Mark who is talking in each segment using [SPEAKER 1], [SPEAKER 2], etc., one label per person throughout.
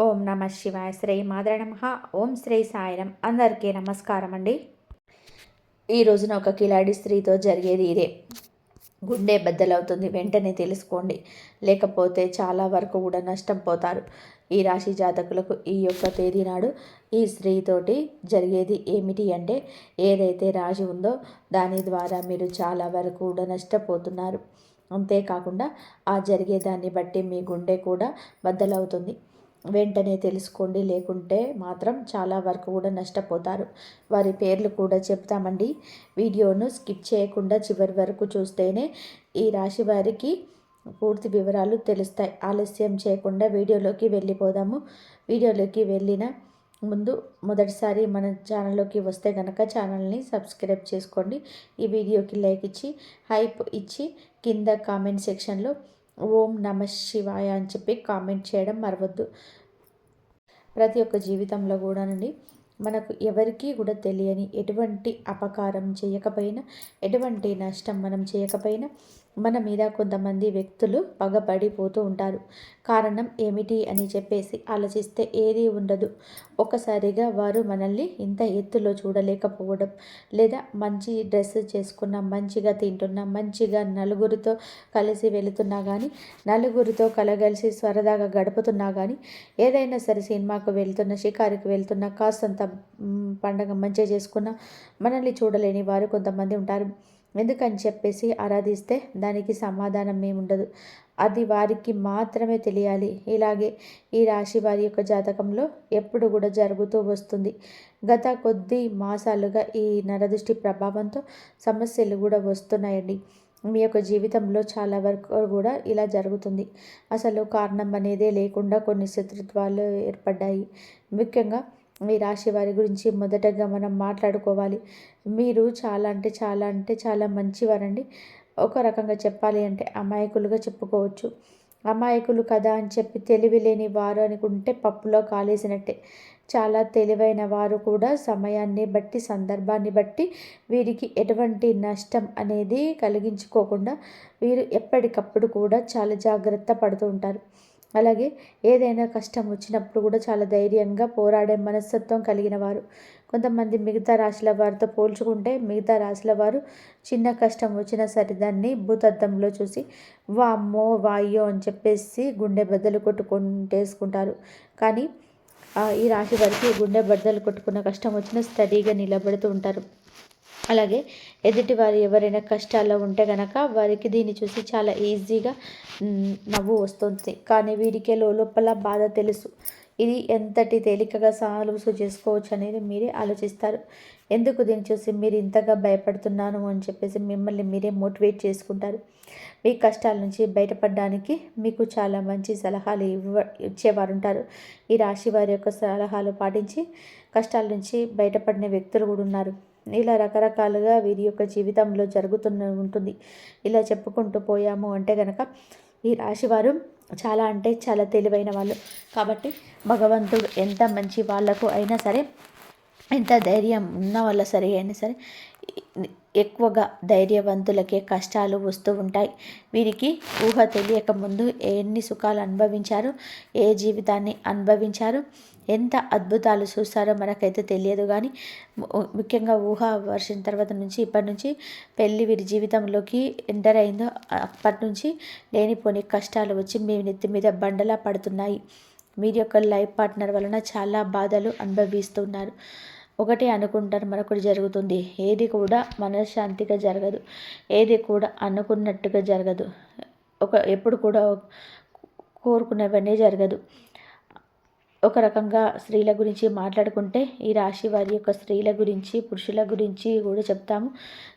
[SPEAKER 1] ఓం నమ శివాయ. శ్రీ మాధవ నమః. ఓం శ్రీ సాయిరం. అందరికీ నమస్కారం అండి. ఈ రోజున ఒక కిలాడి స్త్రీతో జరిగేది ఇదే. గుండె బద్దలవుతుంది, వెంటనే తెలుసుకోండి, లేకపోతే చాలా వరకు కూడా నష్టం పోతారు. ఈ రాశి జాతకులకు ఈ యొక్క తేదీ నాడు ఈ స్త్రీతోటి జరిగేది ఏమిటి అంటే, ఏదైతే రాశి ఉందో దాని ద్వారా మీరు చాలా వరకు కూడా నష్టపోతున్నారు. అంతేకాకుండా ఆ జరిగేదాన్ని బట్టి మీ గుండె కూడా బద్దలవుతుంది. వెంటనే తెలుసుకోండి, లేకుంటే మాత్రం చాలా వరకు కూడా నష్టపోతారు. వారి పేర్లు కూడా చెప్తామండి. వీడియోను స్కిప్ చేయకుండా చివరి వరకు చూస్తేనే ఈ రాశి వారికి పూర్తి వివరాలు తెలుస్తాయి. ఆలస్యం చేయకుండా వీడియోలోకి వెళ్ళిపోదాము. వీడియోలోకి వెళ్ళిన ముందు మొదటిసారి మన ఛానల్లోకి వస్తే కనుక ఛానల్ని సబ్స్క్రైబ్ చేసుకోండి. ఈ వీడియోకి లైక్ ఇచ్చి హైప్ ఇచ్చి కింద కామెంట్ సెక్షన్లో ఓం నమ శివాయ అని చెప్పి కామెంట్ చేయడం మరవద్దు. ప్రతి ఒక్క జీవితంలో కూడానండి మనకు ఎవరికీ కూడా తెలియని ఎటువంటి అపకారం చేయకపోయినా, ఎటువంటి నష్టం మనం చేయకపోయినా మన మీద కొంతమంది వ్యక్తులు పగబడిపోతూ ఉంటారు. కారణం ఏమిటి అని చెప్పేసి ఆలోచిస్తే ఏదీ ఉండదు. ఒక్కసారిగా వారు మనల్ని ఇంత ఎత్తులో చూడలేకపోవడం, లేదా మంచి డ్రెస్ చేసుకున్నా, మంచిగా తింటున్నా, మంచిగా నలుగురితో కలిసి వెళుతున్నా కానీ, నలుగురితో కలగలిసి సరదాగా గడుపుతున్నా కానీ, ఏదైనా సరే సినిమాకు వెళ్తున్నా, షికారుకి వెళ్తున్నా, కాస్తంత పండగ మంచిగా చేసుకున్నా మనల్ని చూడలేని వారు కొంతమంది ఉంటారు. ఎందుకని చెప్పేసి ఆరాధిస్తే దానికి సమాధానం ఏముండదు. అది వారికి మాత్రమే తెలియాలి. ఇలాగే ఈ రాశి వారి యొక్క జాతకంలో ఎప్పుడు కూడా జరుగుతూ వస్తుంది. గత కొద్ది మాసాలుగా ఈ నరదృష్టి ప్రభావంతో సమస్యలు కూడా వస్తున్నాయండి. మీ యొక్క జీవితంలో చాలా వరకు కూడా ఇలా జరుగుతుంది. అసలు కారణం అనేదే లేకుండా కొన్ని శత్రుత్వాలు ఏర్పడ్డాయి. ముఖ్యంగా మీ రాశి వారి గురించి మొదటగా మనం మాట్లాడుకోవాలి. మీరు చాలా మంచివారండి. ఒక రకంగా చెప్పాలి అంటే అమాయకులుగా చెప్పుకోవచ్చు. అమాయకులు కదా అని చెప్పి తెలివి లేని వారు అనుకుంటే పప్పులో కాలేసినట్టే. చాలా తెలివైన వారు కూడా సమయాన్ని బట్టి, సందర్భాన్ని బట్టి వీరికి ఎటువంటి నష్టం అనేది కలిగించుకోకుండా వీరు ఎప్పటికప్పుడు కూడా చాలా జాగ్రత్త పడుతూ ఉంటారు. అలాగే ఏదైనా కష్టం వచ్చినప్పుడు కూడా చాలా ధైర్యంగా పోరాడే మనస్తత్వం కలిగిన వారు. కొంతమంది మిగతా రాశుల వారితో పోల్చుకుంటే మిగతా రాశుల వారు చిన్న కష్టం వచ్చినా సరే దాన్ని భూతద్దంలో చూసి వామ్మో వాయ్యో అని చెప్పేసి గుండె బద్దలు కొట్టుకుంటేసుకుంటారు. కానీ ఈ రాశి వారికి గుండె బద్దలు కొట్టుకున్న కష్టం వచ్చినా స్టడీగా నిలబడుతూ ఉంటారు. అలాగే ఎదుటి వారు ఎవరైనా కష్టాల్లో ఉంటే కనుక వారికి దీన్ని చూసి చాలా ఈజీగా నవ్వు వస్తుంది. కానీ వీరికే లోపల బాధ తెలుసు. ఇది ఎంతటి తేలికగా సాల్వ్ చేసుకోవచ్చు అనేది మీరే ఆలోచిస్తారు. ఎందుకు దీన్ని చూసి మీరు ఇంతగా భయపడుతున్నాను అని చెప్పేసి మిమ్మల్ని మీరే మోటివేట్ చేసుకుంటారు. మీ కష్టాల నుంచి బయటపడడానికి మీకు చాలా మంచి సలహాలు ఇచ్చేవారు ఉంటారు. ఈ రాశి వారి యొక్క సలహాలు పాటించి కష్టాల నుంచి బయటపడిన వ్యక్తులు కూడా ఉన్నారు. ఇలా రకరకాలుగా వీరి యొక్క జీవితంలో ఉంటుంది. ఇలా చెప్పుకుంటూ పోయాము అంటే కనుక ఈ రాశివారు చాలా తెలివైన వాళ్ళు. కాబట్టి భగవంతుడు ఎంత మంచి వాళ్ళకు అయినా సరే, ఎంత ధైర్యం ఉన్న వాళ్ళ సరే అయినా సరే, ఎక్కువగా ధైర్యవంతులకే కష్టాలు వస్తూ ఉంటాయి. వీరికి ఊహ తెలియక ముందు ఎన్ని సుఖాలు అనుభవించారు, ఏ జీవితాన్ని అనుభవించారు, ఎంత అద్భుతాలు చూస్తారో మనకైతే తెలియదు. కానీ ముఖ్యంగా ఊహ వర్షం తర్వాత నుంచి ఇప్పటి నుంచి పెళ్ళి వీరి జీవితంలోకి ఎంటర్ అయిందో అప్పటి నుంచి లేనిపోని కష్టాలు వచ్చి మీ నెత్తి మీద బండలా పడుతున్నాయి. మీరు యొక్క లైఫ్ పార్ట్నర్ వలన చాలా బాధలు అనుభవిస్తున్నారు. ఒకటి అనుకుంటారు, మరొకటి జరుగుతుంది. ఏది కూడా మనశ్శాంతిగా జరగదు, ఏది కూడా అనుకున్నట్టుగా జరగదు, ఎప్పుడు కూడా కోరుకునేవన్నీ జరగదు. ఒక రకంగా స్త్రీల గురించి మాట్లాడుకుంటే ఈ రాశి వారి యొక్క స్త్రీల గురించి, పురుషుల గురించి కూడా చెప్తాము.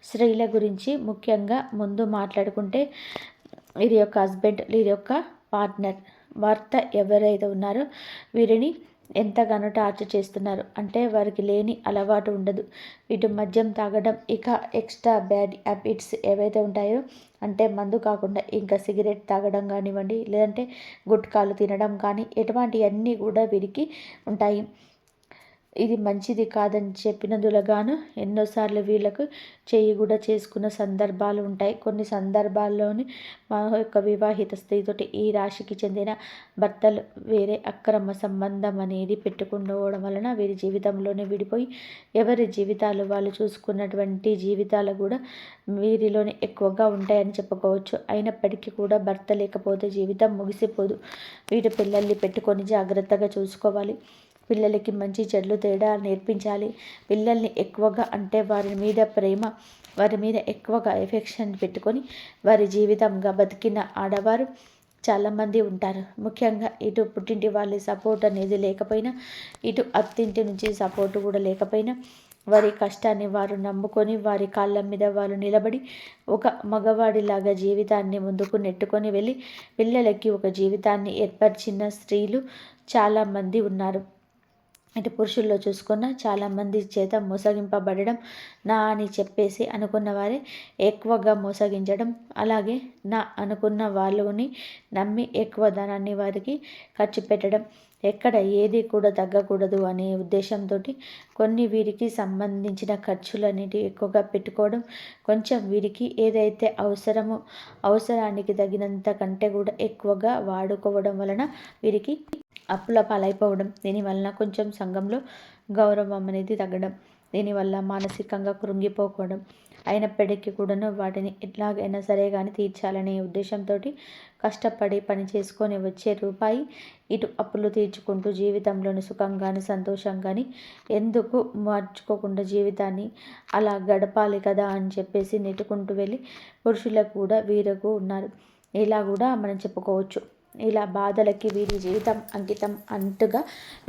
[SPEAKER 1] స్త్రీల గురించి ముఖ్యంగా ముందు మాట్లాడుకుంటే వీరి యొక్క హస్బెండ్, వీరి యొక్క పార్ట్నర్, భర్త ఎవరైతే ఉన్నారో వీరిని ఎంతగానో టార్చర్ చేస్తున్నారు. అంటే వారికి లేని అలవాటు ఉండదు. ఇటు మద్యం తాగడం, ఇక ఎక్స్ట్రా బ్యాడ్ హ్యాబిట్స్ ఏవైతే ఉంటాయో, అంటే మందు కాకుండా ఇంకా సిగరెట్ తాగడం కానివ్వండి, లేదంటే గుట్కాలు తినడం కానీ, ఇటువంటివన్నీ కూడా వీరికి ఉంటాయి. ఇది మంచిది కాదని చెప్పినందులగాను ఎన్నోసార్లు వీళ్ళకు చేయి కూడా చేసుకున్న సందర్భాలు ఉంటాయి. కొన్ని సందర్భాల్లోని మా యొక్క వివాహిత స్త్రీతోటి ఈ రాశికి చెందిన భర్తలు వేరే అక్రమ సంబంధం అనేది పెట్టుకుండవడం వలన వీరి జీవితంలోనే విడిపోయి ఎవరి జీవితాలు వాళ్ళు చూసుకున్నటువంటి జీవితాలు కూడా వీరిలోనే ఎక్కువగా ఉంటాయని చెప్పుకోవచ్చు. అయినప్పటికీ కూడా భర్త లేకపోతే జీవితం ముగిసిపోదు. వీరి పిల్లల్ని పెట్టుకొని జాగ్రత్తగా చూసుకోవాలి. పిల్లలకి మంచి చెడులు తేడా నేర్పించాలి. పిల్లల్ని ఎక్కువగా అంటే వారి మీద ప్రేమ, వారి మీద ఎక్కువగా ఎఫెక్షన్ పెట్టుకొని వారి జీవితంగా బతికిన ఆడవారు చాలామంది ఉంటారు. ముఖ్యంగా ఇటు పుట్టింటి వాళ్ళ సపోర్ట్ అనేది లేకపోయినా, ఇటు అత్తింటి నుంచి సపోర్ట్ కూడా లేకపోయినా వారి కష్టాన్ని వారు నమ్ముకొని వారి కాళ్ళ మీద వారు నిలబడి ఒక మగవాడిలాగా జీవితాన్ని ముందుకు నెట్టుకొని వెళ్ళి పిల్లలకి ఒక జీవితాన్ని ఏర్పరిచిన స్త్రీలు చాలామంది ఉన్నారు. ఇటు పురుషుల్లో చూసుకున్న చాలామంది చేత మోసగింపబడడం, నా అని చెప్పేసి అనుకున్న వారే ఎక్కువగా మోసగించడం, అలాగే నా అనుకున్న వాళ్ళని నమ్మి ఎక్కువ ధనాన్ని వారికి ఖర్చు పెట్టడం, ఎక్కడ ఏది కూడా తగ్గకూడదు అనే ఉద్దేశంతో కొన్ని వీరికి సంబంధించిన ఖర్చులన్నిటి ఎక్కువగా పెట్టుకోవడం, కొంచెం వీరికి ఏదైతే అవసరమో అవసరానికి తగినంత కంటే కూడా ఎక్కువగా వాడుకోవడం వలన వీరికి అప్పుల పాలైపోవడం, దీనివలన కొంచెం సంఘంలో గౌరవం అనేది తగ్గడం, దీనివల్ల మానసికంగా కృంగిపోకూడడం, అయినప్పటికీ కూడాను వాటిని ఎట్లాగైనా సరే కానీ తీర్చాలనే ఉద్దేశంతో కష్టపడి పని చేసుకొని వచ్చే రూపాయి ఇటు అప్పులు తీర్చుకుంటూ జీవితంలోని సుఖంగాని సంతోషంగాని ఎందుకు మార్చుకోకుండా జీవితాన్ని అలా గడపాలి కదా అని చెప్పేసి నెట్టుకుంటూ వెళ్ళి పురుషులకు కూడా వీరకు ఉన్నారు. ఇలా కూడా మనం చెప్పుకోవచ్చు. ఇలా బాధలకి వీరి జీవితం అంకితం అంటుగా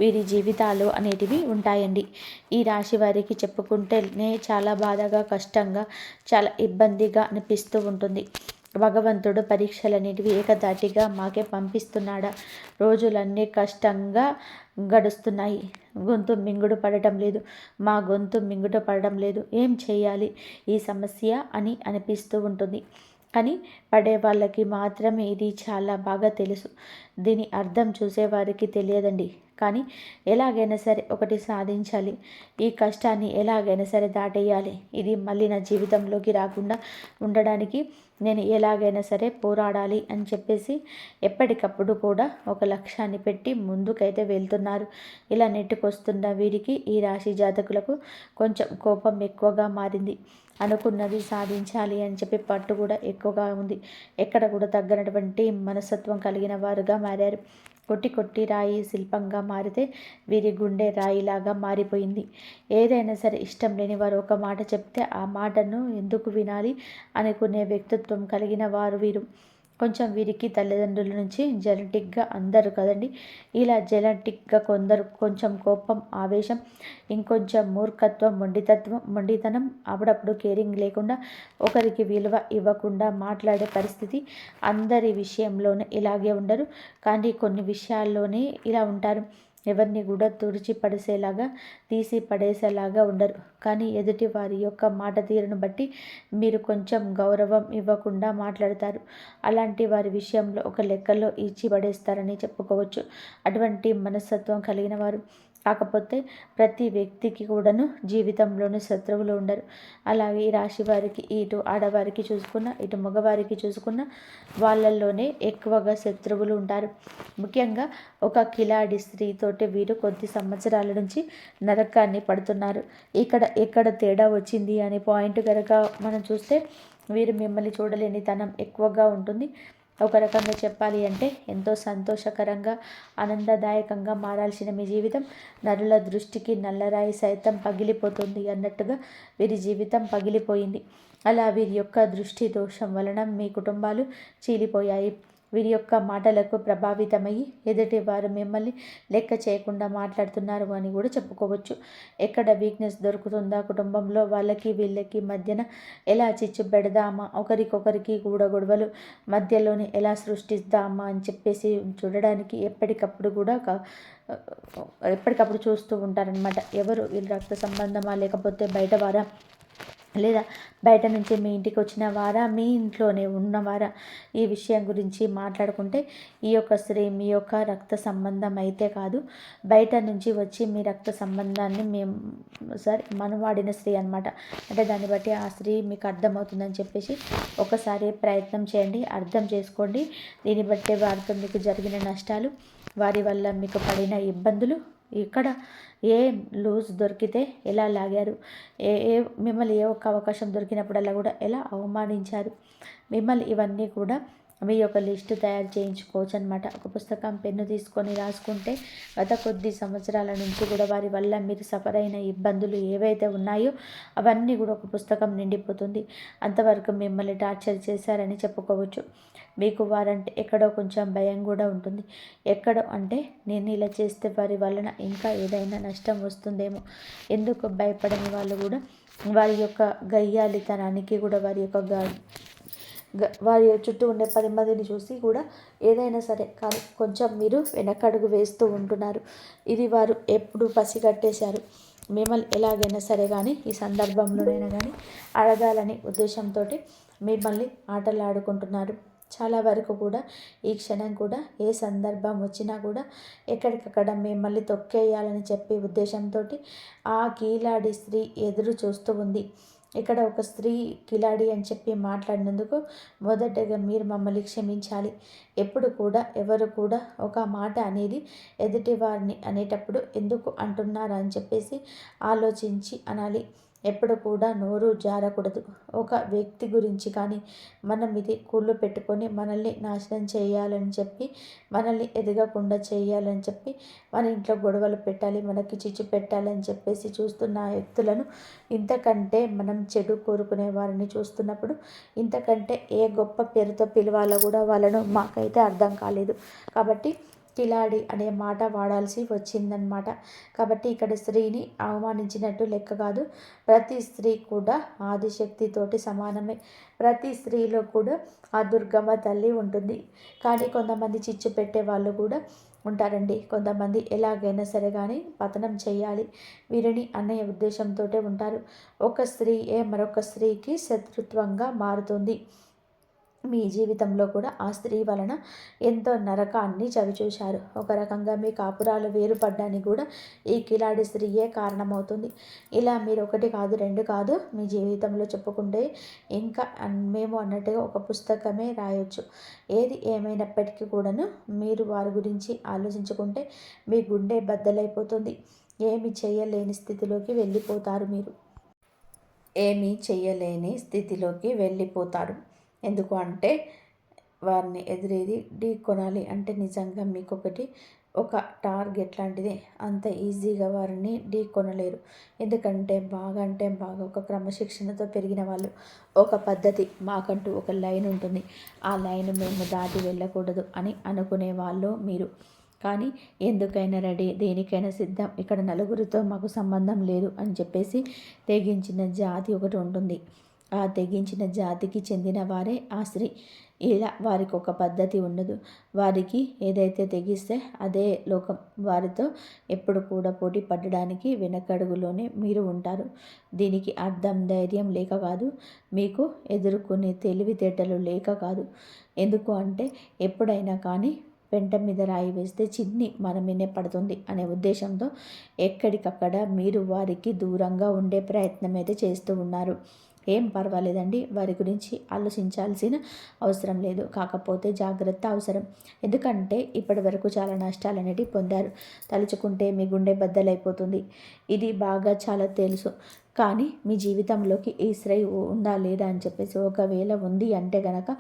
[SPEAKER 1] వీరి జీవితాలు అనేటివి ఉంటాయండి. ఈ రాశి వారికి చెప్పుకుంటేనే చాలా బాధగా, కష్టంగా, చాలా ఇబ్బందిగా అనిపిస్తూ ఉంటుంది. భగవంతుడు పరీక్షలు అనేటివి ఏకధాటిగా మాకే పంపిస్తున్నాడా? రోజులన్నీ కష్టంగా గడుస్తున్నాయి. గొంతు మింగుడు పడటం లేదు, మా గొంతు మింగుడు పడడం లేదు, ఏం చేయాలి ఈ సమస్య అని అనిపిస్తూ ఉంటుంది. కానీ పడే వాళ్ళకి మాత్రమే ఇది చాలా బాగా తెలుసు. దీని అర్థం చూసేవారికి తెలియదండి. కానీ ఎలాగైనా సరే ఒకటి సాధించాలి, ఈ కష్టాన్ని ఎలాగైనా సరే దాటేయాలి, ఇది మళ్ళీ నా జీవితంలోకి రాకుండా ఉండడానికి నేను ఎలాగైనా సరే పోరాడాలి అని చెప్పేసి ఎప్పటికప్పుడు కూడా ఒక లక్ష్యాన్ని పెట్టి ముందుకైతే వెళ్తున్నారు. ఇలా నెట్టుకొస్తున్న వీరికి ఈ రాశి జాతకులకు కొంచెం కోపం ఎక్కువగా మారింది. అనుకున్నది సాధించాలి అని చెప్పి పట్టు కూడా ఎక్కువగా ఉంది. ఎక్కడ కూడా తగ్గనటువంటి మనస్తత్వం కలిగిన వారుగా మారారు. కొట్టి కొట్టి రాయి శిల్పంగా మారితే వీరి గుండె రాయిలాగా మారిపోయింది. ఏదైనా సరే ఇష్టం లేని వారు ఒక మాట చెప్తే ఆ మాటను ఎందుకు వినాలి అనుకునే వ్యక్తిత్వం కలిగిన వారు వీరు. కొంచెం వీరికి తల్లిదండ్రుల నుంచి జెనెటిక్గా అందరు కదండి, ఇలా జెనెటిక్గా కొందరు కొంచెం కోపం, ఆవేశం, ఇంకొంచెం మూర్ఖత్వం, మొండితనం, అప్పుడప్పుడు కేరింగ్ లేకుండా ఒకరికి విలువ ఇవ్వకుండా మాట్లాడే పరిస్థితి అందరి విషయంలోనే ఇలాగే ఉండరు, కానీ కొన్ని విషయాల్లోనే ఇలా ఉంటారు. ఎవరిని కూడా తుడిచి పడేసేలాగా, తీసి పడేసేలాగా ఉండరు. కానీ ఎదుటి వారి యొక్క మాట తీరును బట్టి మీరు కొంచెం గౌరవం ఇవ్వకుండా మాట్లాడతారు. అలాంటి వారి విషయంలో ఒక లెక్కలో ఇచ్చి పడేస్తారని చెప్పుకోవచ్చు. అటువంటి మనస్తత్వం కలిగిన వారు. కాకపోతే ప్రతి వ్యక్తికి కూడాను జీవితంలోని శత్రువులు ఉండరు. అలాగే ఈ రాశి వారికి ఇటు ఆడవారికి చూసుకున్న, ఇటు మగవారికి చూసుకున్న వాళ్ళల్లోనే ఎక్కువగా శత్రువులు ఉంటారు. ముఖ్యంగా ఒక కిలాడి స్త్రీతోటి వీరు కొద్ది సంవత్సరాల నుంచి నరకాన్ని పడుతున్నారు. ఎక్కడ తేడా వచ్చింది అనే పాయింట్ కనుక మనం చూస్తే వీరు మిమ్మల్ని చూడలేనితనం ఎక్కువగా ఉంటుంది. ఒక రకంగా చెప్పాలి అంటే ఎంతో సంతోషకరంగా, ఆనందదాయకంగా మారాల్సిన మీ జీవితం నరుల దృష్టికి నల్లరాయి సైతం పగిలిపోతుంది అన్నట్టుగా వీరి జీవితం పగిలిపోయింది. అలా వీరి యొక్క దృష్టి దోషం వలన మీ కుటుంబాలు చీలిపోయాయి. వీరి యొక్క మాటలకు ప్రభావితమయ్యి ఎదుటి వారు మిమ్మల్ని లెక్క చేయకుండా మాట్లాడుతున్నారు అని కూడా చెప్పుకోవచ్చు. ఎక్కడ వీక్నెస్ దొరుకుతుందా కుటుంబంలో, వాళ్ళకి వీళ్ళకి మధ్యన ఎలా చిచ్చు పెడదామా, ఒకరికొకరికి కూడా గొడవలు మధ్యలోనే ఎలా సృష్టిద్దామా అని చెప్పేసి చూడడానికి ఎప్పటికప్పుడు చూస్తూ ఉంటారనమాట. ఎవరు వీళ్ళు రక్త సంబంధమా లేకపోతే బయట వారా లేదా బయట నుంచి మీ ఇంటికి వచ్చిన వారా, మీ ఇంట్లోనే ఉన్నవారా, ఈ విషయం గురించి మాట్లాడుకుంటే ఈ యొక్క స్త్రీ మీ యొక్క రక్త సంబంధం అయితే కాదు, బయట నుంచి వచ్చి మీ రక్త సంబంధాన్ని మేము మనవాడిన స్త్రీ అనమాట. అంటే దాన్ని బట్టి ఆ స్త్రీ మీకు అర్థమవుతుందని చెప్పేసి ఒకసారి ప్రయత్నం చేయండి, అర్థం చేసుకోండి. దీన్ని బట్టి వారితో మీకు జరిగిన నష్టాలు, వారి వల్ల మీకు పడిన ఇబ్బందులు, ఇక్కడ ఏ లూజ్ దొరికితే ఎలా లాగారు, ఏ ఏ మిమ్మల్ని ఏ ఒక్క అవకాశం దొరికినప్పుడల్లా కూడా ఎలా అవమానించారు, మిమ్మల్ని ఇవన్నీ కూడా మీ యొక్క లిస్టు తయారు చేయించుకోవచ్చు అనమాట. ఒక పుస్తకం పెన్ను తీసుకొని రాసుకుంటే గత కొద్ది సంవత్సరాల నుంచి కూడా వారి వల్ల మీరు సఫర్ అయిన ఇబ్బందులు ఏవైతే ఉన్నాయో అవన్నీ కూడా ఒక పుస్తకం నిండిపోతుంది. అంతవరకు మిమ్మల్ని టార్చర్ చేశారని చెప్పుకోవచ్చు. మీకు వారంటే ఎక్కడో కొంచెం భయం కూడా ఉంటుంది. ఎక్కడో అంటే నేను ఇలా చేస్తే వారి వలన ఇంకా ఏదైనా నష్టం వస్తుందేమో, ఎందుకు భయపడని వాళ్ళు కూడా వారి యొక్క గయ్యాలితనానికి కూడా వారి చుట్టూ ఉండే 10 మందిని చూసి కూడా ఏదైనా సరే కానీ కొంచెం మీరు వెనకడుగు వేస్తూ ఉంటున్నారు. ఇది వారు ఎప్పుడు పసిగట్టేశారు. మిమ్మల్ని ఎలాగైనా సరే కానీ ఈ సందర్భంలోనైనా కానీ అడగాలని ఉద్దేశంతో మిమ్మల్ని ఆటలాడుకుంటున్నారు. చాలా వరకు కూడా ఈ క్షణం కూడా ఏ సందర్భం వచ్చినా కూడా ఎక్కడికక్కడ మిమ్మల్ని తొక్కేయాలని చెప్పే ఉద్దేశంతో ఆ కీలాడి స్త్రీ ఎదురు చూస్తూ ఉంది. ఇక్కడ ఒక స్త్రీ కిలాడి అని చెప్పి మాట్లాడినందుకు మొదటగా మీరు మమ్మల్ని క్షమించాలి. ఎప్పుడు కూడా ఎవరు కూడా ఒక మాట అనేది ఎదుటి వారిని అనేటప్పుడు ఎందుకు అంటున్నారు అని చెప్పేసి ఆలోచించి అనాలి. ఎప్పుడు కూడా నోరు జారకూడదు. ఒక వ్యక్తి గురించి కానీ మనం ఇది కుళ్ళు పెట్టుకొని మనల్ని నాశనం చేయాలని చెప్పి, మనల్ని ఎదగకుండా చేయాలని చెప్పి, మన ఇంట్లో గొడవలు పెట్టాలి, మనకి చిచ్చు పెట్టాలని చెప్పేసి చూస్తున్న వ్యక్తులను, ఇంతకంటే మనం చెడు కోరుకునే వారిని చూస్తున్నప్పుడు ఇంతకంటే ఏ గొప్ప పేరుతో పిలవాలో కూడా వాళ్ళను మాకైతే అర్థం కాలేదు. కాబట్టి కిలాడి అనే మాట వాడాల్సి వచ్చిందనమాట. కాబట్టి ఇక్కడ స్త్రీని అవమానించినట్టు లెక్క కాదు. ప్రతి స్త్రీ కూడా ఆదిశక్తితోటి సమానమే. ప్రతి స్త్రీలో కూడా ఆ దుర్గమ్మ తల్లి ఉంటుంది. కానీ కొంతమంది చిచ్చు పెట్టే వాళ్ళు కూడా ఉంటారండి. కొంతమంది ఎలాగైనా సరే కానీ పతనం చేయాలి వీరిని అనే ఉద్దేశంతో ఉంటారు. ఒక స్త్రీయే మరొక స్త్రీకి శత్రుత్వంగా మారుతుంది. మీ జీవితంలో కూడా ఆ స్త్రీ వలన ఎంతో నరకాన్ని చవిచూశారు. ఒక రకంగా మీ కాపురాలు వేరుపడ్డానికి కూడా ఈ కిలాడి స్త్రీయే కారణమవుతుంది. ఇలా మీరు ఒకటి కాదు, రెండు కాదు, మీ జీవితంలో చెప్పుకుంటే ఇంకా మేము అన్నట్టుగా ఒక పుస్తకమే రాయొచ్చు. ఏది ఏమైనప్పటికీ కూడాను మీరు వారి గురించి ఆలోచించుకుంటే మీ గుండె బద్దలైపోతుంది. ఏమి చేయలేని స్థితిలోకి వెళ్ళిపోతారు. మీరు ఏమీ చేయలేని స్థితిలోకి వెళ్ళిపోతారు. ఎందుకు అంటే వారిని ఎదురేది ఢీ కొనాలి అంటే నిజంగా మీకు ఒక టార్గెట్ లాంటిది. అంత ఈజీగా వారిని ఢీ కొనలేరు. ఎందుకంటే బాగా ఒక క్రమశిక్షణతో పెరిగిన వాళ్ళు. ఒక పద్ధతి, మాకంటూ ఒక లైన్ ఉంటుంది, ఆ లైన్ మేము దాటి వెళ్ళకూడదు అని అనుకునే వాళ్ళు మీరు. కానీ ఎందుకైనా రెడీ, దేనికైనా సిద్ధం, ఇక్కడ నలుగురితో మాకు సంబంధం లేదు అని చెప్పేసి తెగించిన జాతి ఒకటి ఉంటుంది. ఆ తెగించిన జాతికి చెందిన వారే ఆ స్త్రీ. ఇలా వారికి ఒక పద్ధతి ఉండదు. వారికి ఏదైతే తెగిస్తే అదే లోకం. వారితో ఎప్పుడు కూడా పోటీ పడడానికి వెనకడుగులోనే మీరు ఉంటారు. దీనికి అర్థం ధైర్యం లేక కాదు, మీకు ఎదుర్కొనే తెలివితేటలు లేక కాదు. ఎందుకు అంటే ఎప్పుడైనా కానీ పెంట మీద రాయి వేస్తే చిన్ని మన మీదే పడుతుంది అనే ఉద్దేశంతో ఎక్కడికక్కడ మీరు వారికి దూరంగా ఉండే ప్రయత్నం అయితే చేస్తూ ఉన్నారు. ఏం పర్వాలేదండి, వారి గురించి ఆలోచించాల్సిన అవసరం లేదు. కాకపోతే జాగ్రత్త అవసరం. ఎందుకంటే ఇప్పటి వరకు చాలా నష్టాలు అనేటివి పొందారు. తలుచుకుంటే మీ గుండె బద్దలైపోతుంది. ఇది బాగా చాలా తెలుసు. కానీ మీ జీవితంలోకి ఈ స్త్రీ ఉందా లేదా అని చెప్పేసి ఒకవేళ ఉంది అంటే కనుక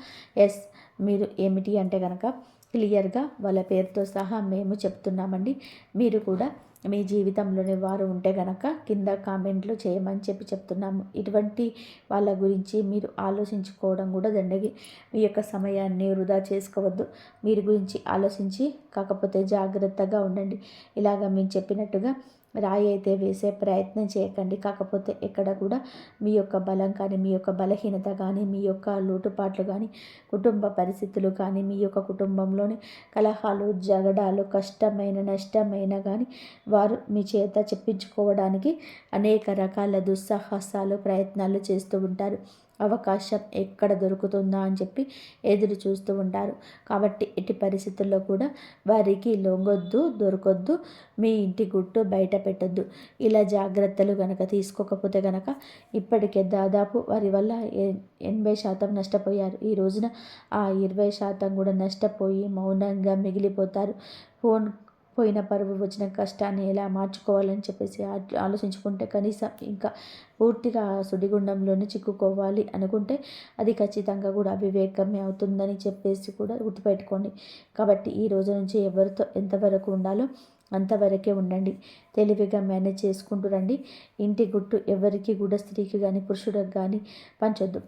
[SPEAKER 1] ఎస్, మీరు ఏమిటి అంటే కనుక క్లియర్గా వాళ్ళ పేరుతో సహా మేము చెప్తున్నామండి. మీరు కూడా మీ జీవితంలోని వారు ఉంటే గనక కింద కామెంట్లు చేయమని చెప్తున్నాము. ఇటువంటి వాళ్ళ గురించి మీరు ఆలోచించుకోవడం కూడా దండగి. మీ యొక్క సమయాన్ని వృధా చేసుకోవద్దు. మీరు గురించి ఆలోచించి కాకపోతే జాగ్రత్తగా ఉండండి. ఇలాగ మేము చెప్పినట్టుగా రాయి అయితే వేసే ప్రయత్నం చేయకండి. కాకపోతే ఎక్కడ కూడా మీ యొక్క బలం కానీ, మీ యొక్క బలహీనత కానీ, మీ యొక్క లోటుపాట్లు కానీ, కుటుంబ పరిస్థితులు కానీ, మీ యొక్క కుటుంబంలోని కలహాలు, జగడాలు, కష్టమైన నష్టమైన కానీ వారు మీ చేత చెప్పించుకోవడానికి అనేక రకాల దుస్సాహసాలు ప్రయత్నాలు చేస్తూ ఉంటారు. అవకాశం ఎక్కడ దొరుకుతుందా అని చెప్పి ఎదురు చూస్తూ ఉంటారు. కాబట్టి ఎట్టి పరిస్థితుల్లో కూడా వారికి లొంగొద్దు, దొరకొద్దు, మీ ఇంటి గుట్టు బయట పెట్టొద్దు. ఇలా జాగ్రత్తలు గనక తీసుకోకపోతే గనక ఇప్పటికే దాదాపు వారి వల్ల 80% నష్టపోయారు. ఈ రోజున ఆ 20% కూడా నష్టపోయి మౌనంగా మిగిలిపోతారు. పోయిన పరువు వచ్చిన కష్టాన్ని ఎలా మార్చుకోవాలని చెప్పేసి ఆలోచించుకుంటే కనీసం ఇంకా పూర్తిగా సుడిగుండంలోనే చిక్కుకోవాలి అనుకుంటే అది ఖచ్చితంగా కూడా అవివేకమే అవుతుందని చెప్పేసి కూడా గుర్తుపెట్టుకోండి. కాబట్టి ఈ రోజు నుంచి ఎవరితో ఎంతవరకు ఉండాలో అంతవరకే ఉండండి. తెలివిగా మేనేజ్ చేసుకుంటూ రండి. ఇంటి గుట్టు ఎవరికి కూడా స్త్రీకి కానీ పురుషుడికి కానీ పంచొద్దు.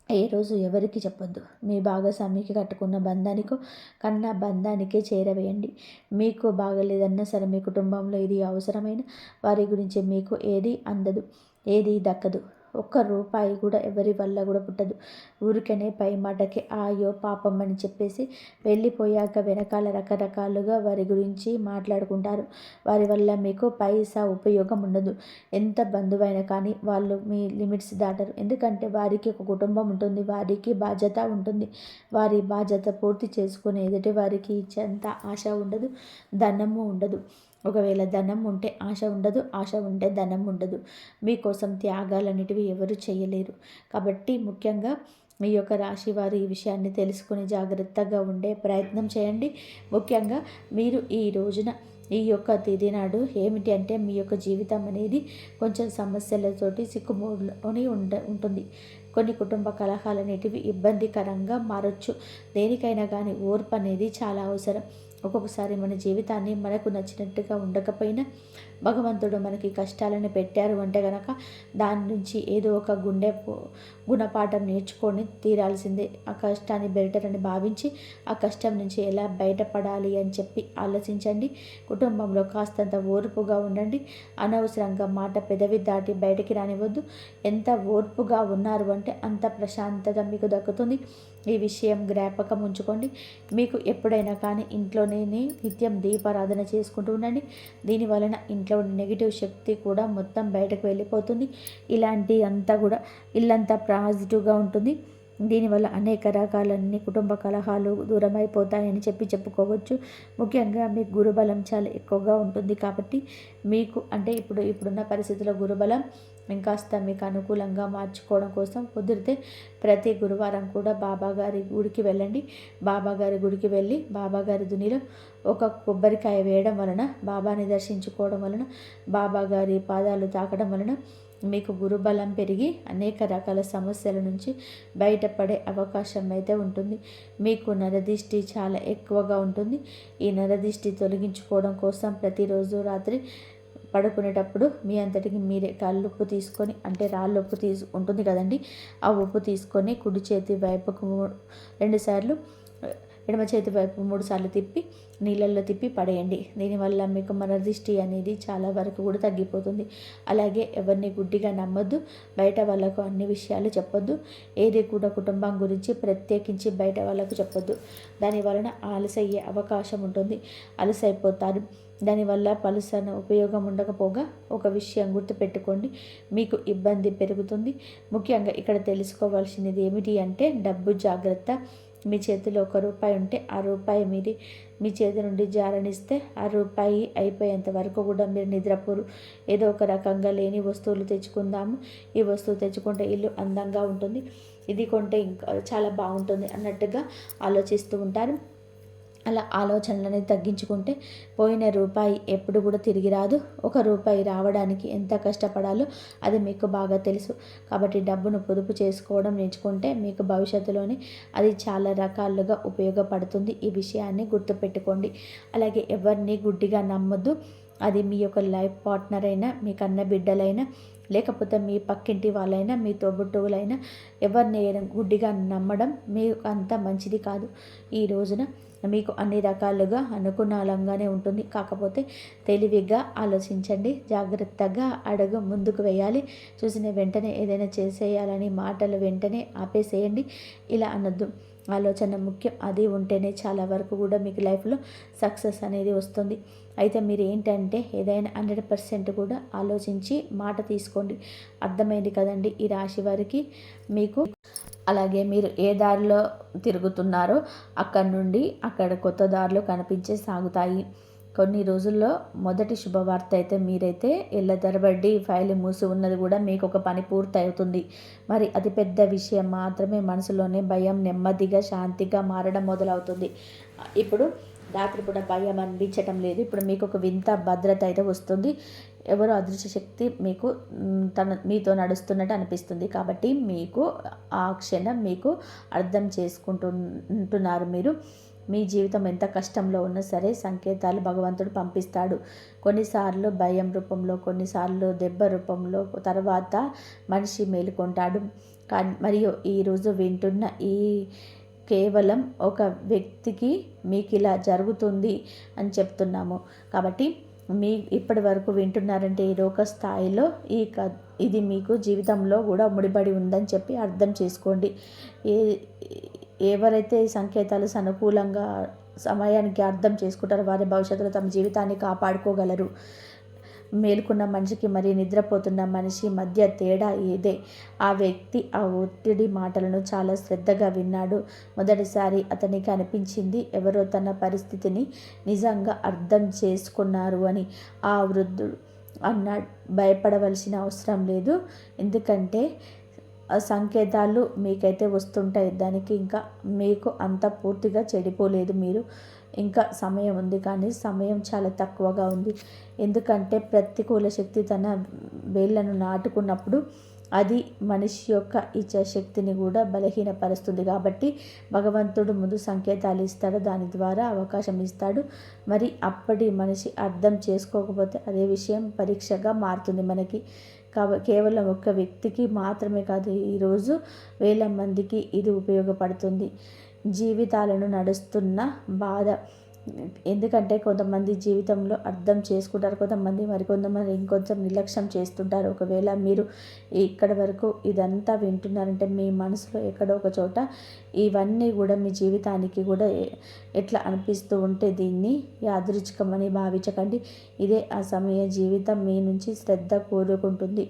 [SPEAKER 1] ఏ రోజు ఎవరికి చెప్పొద్దు. మీ భాగస్వామికి కట్టుకున్న బంధానికో కన్నా బంధానికే చేరవేయండి. మీకు బాగలేదన్నా సరే మీ కుటుంబంలో ఇది అవసరమైన వారి గురించి మీకు ఏది అందదు, ఏది దక్కదు. ఒక్క రూపాయి కూడా ఎవరి వల్ల కూడా పుట్టదు. ఊరికనే పై మాటకి అయ్యో పాపం అని చెప్పేసి వెళ్ళిపోయాక వెనకాల రకరకాలుగా వారి గురించి మాట్లాడుకుంటారు. వారి వల్ల మీకు పైసా ఉపయోగం ఉండదు. ఎంత బంధువైనా కానీ వాళ్ళు మీ లిమిట్స్ దాటరు. ఎందుకంటే వారికి ఒక కుటుంబం ఉంటుంది, వారికి బాధ్యత ఉంటుంది. వారి బాధ్యత పూర్తి చేసుకుని ఎదుటి వారికి ఇచ్చేంత ఆశ ఉండదు, ధనము ఉండదు. ఒకవేళ ధనం ఉంటే ఆశ ఉండదు, ఆశ ఉంటే ధనం ఉండదు. మీకోసం త్యాగాలన్నిటివి ఎవరు చేయలేరు. కాబట్టి ముఖ్యంగా మీ యొక్క రాశి వారు ఈ విషయాన్ని తెలుసుకుని జాగ్రత్తగా ఉండే ప్రయత్నం చేయండి. ముఖ్యంగా మీరు ఈ రోజున ఈ యొక్క తేదీ నాడు ఏమిటి అంటే మీ యొక్క జీవితం అనేది కొంచెం సమస్యలతోటి సిక్కుమోడ్లోని ఉంటుంది. కొన్ని కుటుంబ కలహాలు అనేటివి ఇబ్బందికరంగా మారచ్చు. దేనికైనా కానీ ఓర్పు అనేది చాలా అవసరం. ఒక్కొక్కసారి మన జీవితాన్ని మనకు నచ్చినట్టుగా ఉండకపోయినా భగవంతుడు మనకి కష్టాలను పెట్టారు అంటే కనుక దాని నుంచి ఏదో ఒక గుణపాఠం నేర్చుకొని తీరాల్సిందే. ఆ కష్టాన్ని బెటర్ అని భావించి ఆ కష్టం నుంచి ఎలా బయటపడాలి అని చెప్పి ఆలోచించండి. కుటుంబంలో కాస్తంత ఓర్పుగా ఉండండి. అనవసరంగా మాట పెదవి దాటి బయటికి రానివ్వద్దు. ఎంత ఓర్పుగా ఉన్నారు అంటే అంత ప్రశాంతత మీకు దక్కుతుంది. ఈ విషయం జ్ఞాపకం ఉంచుకోండి. మీకు ఎప్పుడైనా కానీ ఇంట్లోనే నిత్యం దీపారాధన చేసుకుంటూ ఉండండి. దీని వలన ఇంట్లో నెగిటివ్ శక్తి కూడా మొత్తం బయటకు వెళ్ళిపోతుంది. ఇలాంటి అంతా కూడా ఇల్లంతా పాజిటివ్గా ఉంటుంది. దీనివల్ల అనేక రకాలన్నీ కుటుంబ కలహాలు దూరం అయిపోతాయని చెప్పుకోవచ్చు. ముఖ్యంగా మీకు గురుబలం చాలా ఎక్కువగా ఉంటుంది. కాబట్టి మీకు అంటే ఇప్పుడున్న పరిస్థితుల్లో గురుబలం ఇంకాస్త మీకు అనుకూలంగా మార్చుకోవడం కోసం కుదిరితే ప్రతి గురువారం కూడా బాబాగారి గుడికి వెళ్ళండి. బాబాగారి గుడికి వెళ్ళి బాబాగారి దునిలో ఒక కొబ్బరికాయ వేయడం వలన, బాబాని దర్శించుకోవడం వలన, బాబాగారి పాదాలు తాకడం వలన మీకు గురుబలం పెరిగి అనేక రకాల సమస్యల నుంచి బయటపడే అవకాశం అయితే ఉంటుంది. మీకు నరదిష్టి చాలా ఎక్కువగా ఉంటుంది. ఈ నరదిష్టి తొలగించుకోవడం కోసం ప్రతిరోజు రాత్రి పడుకునేటప్పుడు మీ అంతటికి మీరే కల్లుప్పు తీసుకొని అంటే రాళ్ళుప్పు ఉంటుంది కదండి, ఆ ఉప్పు తీసుకొని కుడి చేతి వైపుకు 2 సార్లు, ఎడమ చేతి వైపు 3 సార్లు తిప్పి నీళ్ళల్లో తిప్పి పడేయండి. దీనివల్ల మీకు నరదిష్టి అనేది చాలా వరకు కూడా తగ్గిపోతుంది. అలాగే ఎవరిని గుడ్డిగా నమ్మొద్దు. బయట వాళ్ళకు అన్ని విషయాలు చెప్పొద్దు. ఏది కూడా కుటుంబం గురించి ప్రత్యేకించి బయట వాళ్ళకు చెప్పొద్దు. దానివలన అలసయ్యే అవకాశం ఉంటుంది. అలసైపోతారు. దానివల్ల పలుసన ఉపయోగం ఉండకపోగా ఒక విషయం గుర్తుపెట్టుకోండి, మీకు ఇబ్బంది పెరుగుతుంది. ముఖ్యంగా ఇక్కడ తెలుసుకోవాల్సినది ఏమిటి అంటే డబ్బు జాగ్రత్త. మీ చేతిలో ₹1 ఉంటే ఆ రూపాయి మీ చేతి నుండి జారనిస్తే ఆ రూపాయి అయిపోయేంత వరకు కూడా మీరు నిద్రపోరు. ఏదో ఒక రకంగా లేని వస్తువులు తెచ్చుకుందాము, ఈ వస్తువు తెచ్చుకుంటే ఇల్లు అందంగా ఉంటుంది, ఇది కొంటే ఇంకా చాలా బాగుంటుంది అన్నట్టుగా ఆలోచిస్తూ ఉంటారు. అలా ఆలోచనలని తగ్గించుకుంటే పోయిన రూపాయి ఎప్పుడు కూడా తిరిగి రాదు. ₹1 రావడానికి ఎంత కష్టపడాలో అది మీకు బాగా తెలుసు. కాబట్టి డబ్బును పొదుపు చేసుకోవడం నేర్చుకుంటే మీకు భవిష్యత్తులోనే అది చాలా రకాలుగా ఉపయోగపడుతుంది. ఈ విషయాన్ని గుర్తుపెట్టుకోండి. అలాగే ఎవరిని గుడ్డిగా నమ్మొద్దు. అది మీ యొక్క లైఫ్ పార్ట్నర్ అయినా, మీ కన్న బిడ్డలైనా, లేకపోతే మీ పక్కింటి వాళ్ళైనా, మీ తోబుట్టువులైనా ఎవరిని గుడ్డిగా నమ్మడం మీకు అంత మంచిది కాదు. ఈ రోజున మీకు అన్ని రకాలుగా అనుకూలంగానే ఉంటుంది. కాకపోతే తెలివిగా ఆలోచించండి, జాగ్రత్తగా అడుగు ముందుకు వేయాలి. చూసిన వెంటనే ఏదైనా చేసేయాలని మాటలు వెంటనే ఆపేసేయండి. ఇలా అనొద్దు. ఆలోచన ముఖ్యం. అది ఉంటేనే చాలా వరకు కూడా మీకు లైఫ్లో సక్సెస్ అనేది వస్తుంది. అయితే మీరు ఏంటంటే ఏదైనా 100% కూడా ఆలోచించి మాట తీసుకోండి. అర్థమైంది కదండి ఈ రాశి వారికి మీకు. అలాగే మీరు ఏ దారిలో తిరుగుతున్నారో అక్కడ కొత్త దారులు కనిపించే సాగుతాయి. కొన్ని రోజుల్లో మొదటి శుభవార్త అయితే మీరైతే ఏళ్ళ తరబడి ఫైల్ మూసి ఉన్నది కూడా మీకు ఒక పని పూర్తి అవుతుంది. మరి అతిపెద్ద విషయం మాత్రమే మనసులోనే భయం నెమ్మదిగా శాంతిగా మారడం మొదలవుతుంది. ఇప్పుడు రాత్రిపూట భయం అనిపించటం లేదు. ఇప్పుడు మీకు ఒక వింత భద్రత అయితే వస్తుంది. ఎవరో అదృశ్య శక్తి మీకు మీతో నడుస్తున్నట్టు అనిపిస్తుంది. కాబట్టి మీకు ఆ క్షణం మీకు అర్థం చేసుకుంటున్నారు మీరు. మీ జీవితం ఎంత కష్టంలో ఉన్నా సరే సంకేతాలు భగవంతుడు పంపిస్తాడు. కొన్నిసార్లు భయం రూపంలో, కొన్నిసార్లు దెబ్బ రూపంలో, తర్వాత మనిషి మేలుకొంటాడు. కానీ మరియు ఈరోజు వింటున్న ఈ కేవలం ఒక వ్యక్తికి మీకు ఇలా జరుగుతుంది అని చెప్తున్నాము. కాబట్టి మీ ఇప్పటి వరకు వింటున్నారంటే ఈ లోక స్థాయిలో ఇది మీకు జీవితంలో కూడా ముడిపడి ఉందని చెప్పి అర్థం చేసుకోండి. ఎవరైతే ఈ సంకేతాలు సానుకూలంగా సమయానికి అర్థం చేసుకుంటారో వారి భవిష్యత్తులో తమ జీవితాన్ని కాపాడుకోగలరు. మేలుకున్న మనిషికి మరియు నిద్రపోతున్న మనిషి మధ్య తేడా ఇదే. ఆ వ్యక్తి ఆ ఒత్తిడి మాటలను చాలా శ్రద్ధగా విన్నాడు. మొదటిసారి అతనికి అనిపించింది ఎవరో తన పరిస్థితిని నిజంగా అర్థం చేసుకున్నారు అని. ఆ వృద్ధుడు అన్నాడు, భయపడవలసిన అవసరం లేదు, ఎందుకంటే సంకేతాలు మీకైతే వస్తుంటాయి. దానికి ఇంకా మీకు అంత పూర్తిగా చెడిపోలేదు. మీరు ఇంకా సమయం ఉంది, కానీ సమయం చాలా తక్కువగా ఉంది. ఎందుకంటే ప్రతికూల శక్తి తన వేళ్లను నాటుకున్నప్పుడు అది మనిషి యొక్క ఇచ్ఛాశక్తిని కూడా బలహీనపరుస్తుంది. కాబట్టి భగవంతుడు ముందు సంకేతాలు ఇస్తాడు, దాని ద్వారా అవకాశం ఇస్తాడు. మరి అప్పటి మనిషి అర్థం చేసుకోకపోతే అదే విషయం పరీక్షగా మారుతుంది మనకి. కేవలం ఒక్క వ్యక్తికి మాత్రమే కాదు, ఈరోజు వేల మందికి ఇది ఉపయోగపడుతుంది. జీవితాలను నడుస్తున్న బాధ. ఎందుకంటే కొంతమంది జీవితంలో అర్థం చేసుకుంటారు, కొంతమంది ఇంకొంచెం నిర్లక్ష్యం చేస్తుంటారు. ఒకవేళ మీరు ఇక్కడ వరకు ఇదంతా వింటున్నారంటే మీ మనసులో ఎక్కడో ఒక చోట ఇవన్నీ కూడా మీ జీవితానికి కూడా ఎట్లా అనిపిస్తూ ఉంటే దీన్ని యాదృచ్ఛికమని భావించకండి. ఇదే ఆ సమయ జీవితం మీ నుంచి శ్రద్ధ కోరుకుంటుంది.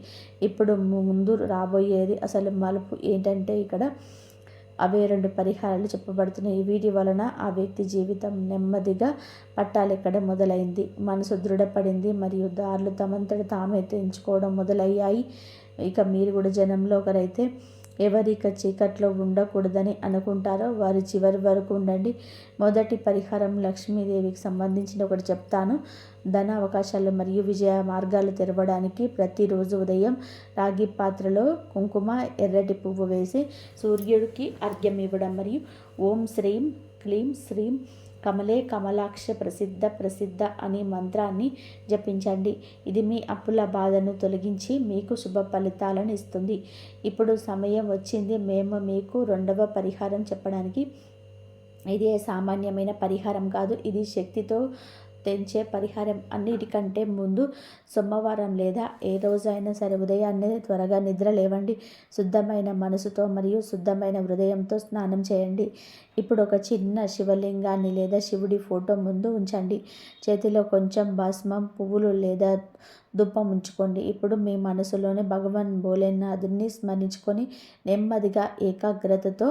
[SPEAKER 1] ఇప్పుడు ముందు రాబోయేది అసలు మలుపు ఏంటంటే ఇక్కడ అవే 2 పరిహారాలు చెప్పబడుతున్నాయి. ఈ వీటి వలన ఆ వ్యక్తి జీవితం నెమ్మదిగా పట్టాలెక్కడం మొదలైంది. మనసు దృఢపడింది మరియు దారులు తమంతట తామే తెంచుకోవడం మొదలయ్యాయి. ఇక మీరు కూడా జనంలో ఒకరైతే ఎవరిక చీకట్లో ఉండకూడదని అనుకుంటారో వారి చివరి వరకు ఉండండి. మొదటి పరిహారం లక్ష్మీదేవికి సంబంధించిన ఒకటి చెప్తాను. ధన అవకాశాలు మరియు విజయ మార్గాలు తెరవడానికి ప్రతిరోజు ఉదయం రాగి పాత్రలో కుంకుమ, ఎర్రటి పువ్వు వేసి సూర్యుడికి అర్ఘ్యం ఇవ్వడం మరియు ఓం శ్రీం క్లీం శ్రీం కమలే కమలాక్ష ప్రసిద్ధ అనే మంత్రాన్ని జపించండి. ఇది మీ అప్పుల బాధను తొలగించి మీకు శుభ ఫలితాలను ఇస్తుంది. ఇప్పుడు సమయం వచ్చింది మేము మీకు 2వ పరిహారం చెప్పడానికి. ఇది సామాన్యమైన పరిహారం కాదు, ఇది శక్తితో తెంచే పరిహారం. అన్నిటికంటే ముందు సోమవారం లేదా ఏ రోజైనా సరే ఉదయాన్నే త్వరగా నిద్ర లేవండి. శుద్ధమైన మనసుతో మరియు శుద్ధమైన హృదయంతో స్నానం చేయండి. ఇప్పుడు ఒక చిన్న శివలింగాన్ని లేదా శివుడి ఫోటో ముందు ఉంచండి. చేతిలో కొంచెం భస్మం, పువ్వులు లేదా ధూపం ఉంచుకోండి. ఇప్పుడు మీ మనసులోనే భగవాన్ భోలేనాథుని స్మరించుకొని నెమ్మదిగా ఏకాగ్రతతో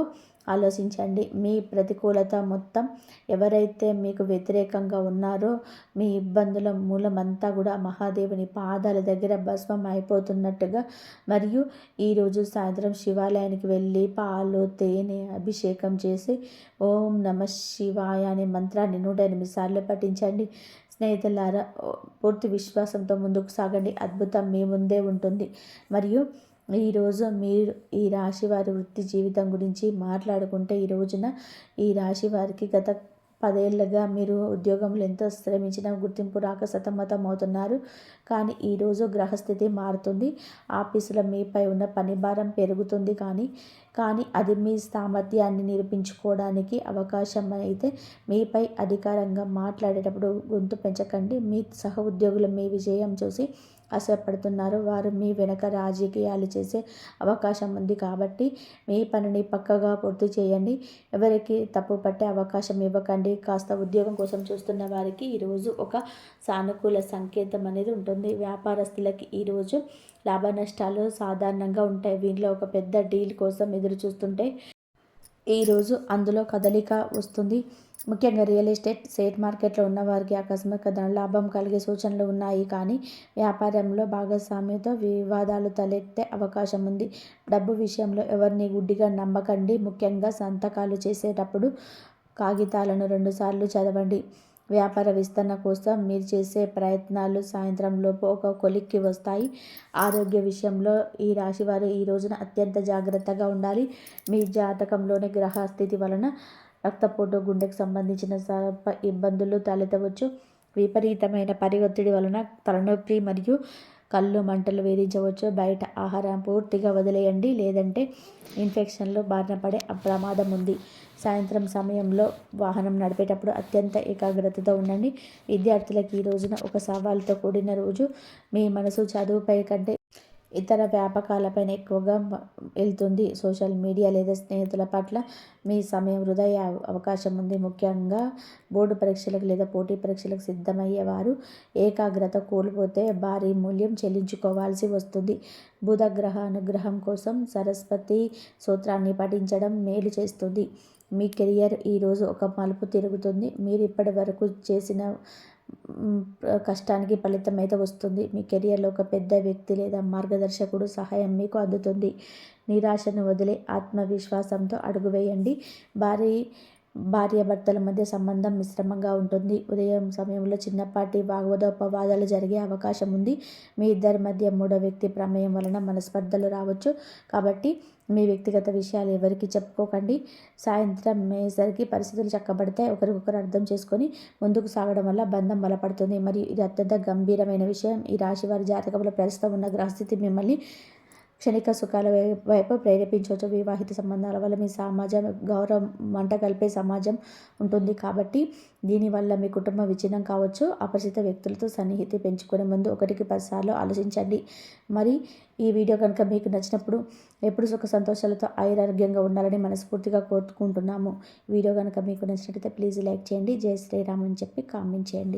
[SPEAKER 1] ఆలోచించండి. మీ ప్రతికూలత మొత్తం, ఎవరైతే మీకు వ్యతిరేకంగా ఉన్నారో మీ ఇబ్బందుల మూలమంతా కూడా మహాదేవుని పాదాల దగ్గర భస్మం అయిపోతున్నట్టుగా. మరియు ఈరోజు సాయంత్రం శివాలయానికి వెళ్ళి పాలు, తేనె అభిషేకం చేసి ఓం నమః శివాయ అనే మంత్రాన్ని 108 సార్లు పఠించండి. స్నేహితులారా, పూర్తి విశ్వాసంతో ముందుకు సాగండి. అద్భుతం మీ ముందే ఉంటుంది. మరియు ఈరోజు మీరు ఈ రాశి వారి వృత్తి జీవితం గురించి మాట్లాడుకుంటే, ఈ రోజున ఈ రాశి వారికి గత 10 ఏళ్ళుగా మీరు ఉద్యోగంలో ఎంతో శ్రమించిన గుర్తింపు రాక సతమతం అవుతున్నారు. కానీ ఈరోజు గ్రహస్థితి మారుతుంది. ఆఫీసులో మీపై ఉన్న పని భారం పెరుగుతుంది. కానీ కానీ అది మీ సామర్థ్యాన్ని నిరూపించుకోవడానికి అవకాశం. అయితే మీపై అధికారంగా మాట్లాడేటప్పుడు గొంతు పెంచకండి. మీ సహ ఉద్యోగులు మీ విజయం చూసి ఆశపడుతున్నారు. వారు మీ వెనక రాజకీయాలు చేసే అవకాశం ఉంది కాబట్టి మీ పనిని పక్కగా పూర్తి చేయండి. ఎవరికి తప్పు పట్టే అవకాశం ఇవ్వకండి. కాస్త ఉద్యోగం కోసం చూస్తున్న వారికి ఈరోజు ఒక సానుకూల సంకేతం అనేది ఉంటుంది. వ్యాపారస్తులకి ఈరోజు లాభ నష్టాలు సాధారణంగా ఉంటాయి. వీళ్ళలో ఒక పెద్ద డీల్ కోసం ఎదురు చూస్తుంటే ఈరోజు అందులో కదలిక వస్తుంది. ముఖ్యంగా రియల్ ఎస్టేట్, షేర్ మార్కెట్లో ఉన్నవారికి ఆకస్మిక ధనలాభం కలిగే సూచనలు ఉన్నాయి. కానీ వ్యాపారంలో భాగస్వామితో వివాదాలు తలెత్తే అవకాశం ఉంది. డబ్బు విషయంలో ఎవరిని గుడ్డిగా నమ్మకండి. ముఖ్యంగా సంతకాలు చేసేటప్పుడు కాగితాలను 2 సార్లు చదవండి. వ్యాపార విస్తరణ కోసం మీరు చేసే ప్రయత్నాలు సాయంత్రంలోపు ఒక కొలిక్కి వస్తాయి. ఆరోగ్య విషయంలో ఈ రాశివారు ఈ రోజున అత్యంత జాగ్రత్తగా ఉండాలి. మీ జాతకంలోని గ్రహ స్థితి వలన రక్తపోటు, గుండెకు సంబంధించిన స్వల్ప ఇబ్బందులు తలెత్తవచ్చు. విపరీతమైన పని ఒత్తిడి వలన తలనొప్పి మరియు కళ్ళు మంటలు వేధించవచ్చు. బయట ఆహారం పూర్తిగా వదిలేయండి, లేదంటే ఇన్ఫెక్షన్లు బారిన పడే ప్రమాదం ఉంది. సాయంత్రం సమయంలో వాహనం నడిపేటప్పుడు అత్యంత ఏకాగ్రతతో ఉండండి. విద్యార్థులకు ఈ రోజున ఒక సవాలుతో కూడిన రోజు. మీ మనసు చదువుపై కంటే ఇతర వ్యాపకాలపైన ఎక్కువగా వెళ్తుంది. సోషల్ మీడియా లేదా స్నేహితుల పట్ల మీ సమయం వృధా అయ్యే అవకాశం ఉంది. ముఖ్యంగా బోర్డు పరీక్షలకు లేదా పోటీ పరీక్షలకు సిద్ధమయ్యేవారు ఏకాగ్రత కోల్పోతే భారీ మూల్యం చెల్లించుకోవాల్సి వస్తుంది. బుధ గ్రహ అనుగ్రహం కోసం సరస్వతి స్తోత్రాన్ని పఠించడం మేలు చేస్తుంది. మీ కెరియర్ ఈరోజు ఒక మలుపు తిరుగుతుంది. మీరు ఇప్పటి వరకు చేసిన కష్టానికి ఫలితం అయితే వస్తుంది. మీ కెరియర్లో ఒక పెద్ద వ్యక్తి లేదా మార్గదర్శకుడు సహాయం మీకు అందుతుంది. నిరాశను వదిలే ఆత్మవిశ్వాసంతో అడుగు వేయండి. భార్యాభర్తల మధ్య సంబంధం మిశ్రమంగా ఉంటుంది. ఉదయం సమయంలో చిన్నపాటి వాగ్వాదోపవాదాలు జరిగే అవకాశం ఉంది. మీ ఇద్దరి మధ్య మూడో వ్యక్తి ప్రమేయం వలన మనస్పర్ధలు రావచ్చు. కాబట్టి మీ వ్యక్తిగత విషయాలు ఎవరికి చెప్పుకోకండి. సాయంత్రం అయ్యేసరికి పరిస్థితులు చక్కబడతాయి. ఒకరికొకరు అర్థం చేసుకొని ముందుకు సాగడం వల్ల బంధం బలపడుతుంది. మరియు ఇది అత్యంత గంభీరమైన విషయం. ఈ రాశి వారి జాతకంలో ప్రస్తుతం ఉన్న గ్రహస్థితి మిమ్మల్ని క్షణిక సుఖాల వైపు ప్రేరేపించవచ్చు. వివాహిత సంబంధాల వల్ల మీ సమాజం గౌరవం మంట కలిపే సమాజం ఉంటుంది. కాబట్టి దీనివల్ల మీ కుటుంబం విచ్ఛిన్నం కావచ్చు. అపరిచిత వ్యక్తులతో సన్నిహితి పెంచుకునే ముందు 1-10 సార్లు ఆలోచించండి. మరి ఈ వీడియో కనుక మీకు నచ్చినప్పుడు ఎప్పుడు సుఖ సంతోషాలతో ఆరోగ్యంగా ఉండాలని మనస్ఫూర్తిగా కోరుకుంటున్నాము. వీడియో కనుక మీకు నచ్చినట్లయితే ప్లీజ్ లైక్ చేయండి. జై శ్రీరామ్ అని చెప్పి కామెంట్ చేయండి.